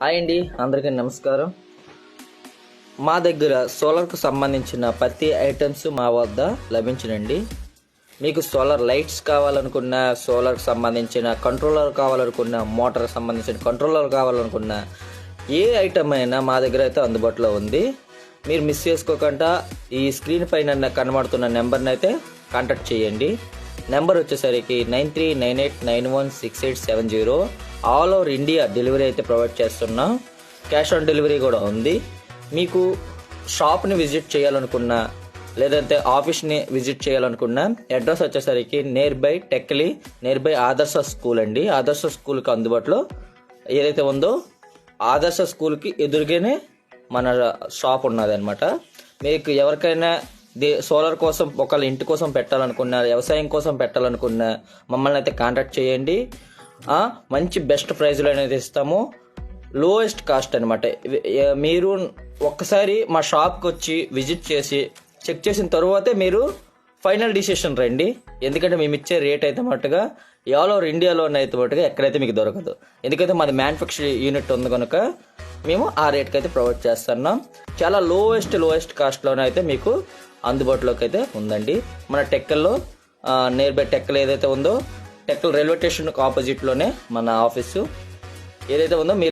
Hi అండి, అందరికీ నమస్కారం. మా దగ్గర సోలార్కు సంబంధించిన ప్రతి ఐటమ్స్ మా వద్ద లభించునండి. మీకు సోలార్ లైట్స్ కావాలనుకున్న, సోలార్కి సంబంధించిన కంట్రోలర్ కావాలనుకున్న, మోటార్కి సంబంధించిన కంట్రోలర్ కావాలనుకున్న ఏ ఐటమ్ అయినా మా దగ్గర అయితే అందుబాటులో ఉంది. మీరు మిస్ చేసుకోకుండా ఈ స్క్రీన్ పైన కనబడుతున్న నెంబర్ని అయితే కాంటాక్ట్ చేయండి. నెంబర్ వచ్చేసరికి 9398916870. ఆల్ ఓవర్ ఇండియా డెలివరీ అయితే ప్రొవైడ్ చేస్తున్నాం. క్యాష్ ఆన్ డెలివరీ కూడా ఉంది. మీకు షాప్ని విజిట్ చేయాలనుకున్నా, లేదంటే ఆఫీస్ని విజిట్ చేయాలనుకున్నా, అడ్రస్ వచ్చేసరికి నియర్ బై ఆదర్శ స్కూల్ అండి. ఆదర్శ స్కూల్కి అందుబాటులో ఏదైతే ఉందో ఆదర్శ స్కూల్కి ఎదురుగానే మన షాప్ ఉన్నది అనమాట. మీకు ఎవరికైనా సోలార్ కోసం, ఒకళ్ళ ఇంటి కోసం పెట్టాలనుకున్నా, వ్యవసాయం కోసం పెట్టాలనుకున్నా మమ్మల్ని అయితే కాంటాక్ట్ చేయండి. మంచి బెస్ట్ ప్రైజ్లో అనేది ఇస్తాము. లోయెస్ట్ కాస్ట్ అనమాట. మీరు ఒక్కసారి మా షాప్కి వచ్చి విజిట్ చేసి చెక్ చేసిన తర్వాతే మీరు ఫైనల్ డిసిషన్ రండి. ఎందుకంటే మేము ఇచ్చే రేట్ అయితే మట్టుగా ఆల్ ఓవర్ ఇండియాలోనే అయితే మట్టుగా ఎక్కడైతే మీకు దొరకదు. ఎందుకంటే మాది మ్యానుఫ్యాక్చరింగ్ యూనిట్ ఉంది కనుక మేము ఆ రేట్కి అయితే ప్రొవైడ్ చేస్తున్నాం. చాలా లోయెస్ట్ కాస్ట్లోనే అయితే మీకు అందుబాటులోకి అయితే ఉందండి. మన టెక్కల్లో నియర్ బై టెక్కల్ ఏదైతే ఉందో, టెక్కల్ రైల్వే స్టేషన్కి ఆపోజిట్లోనే మన ఆఫీసు ఏదైతే ఉందో మీరు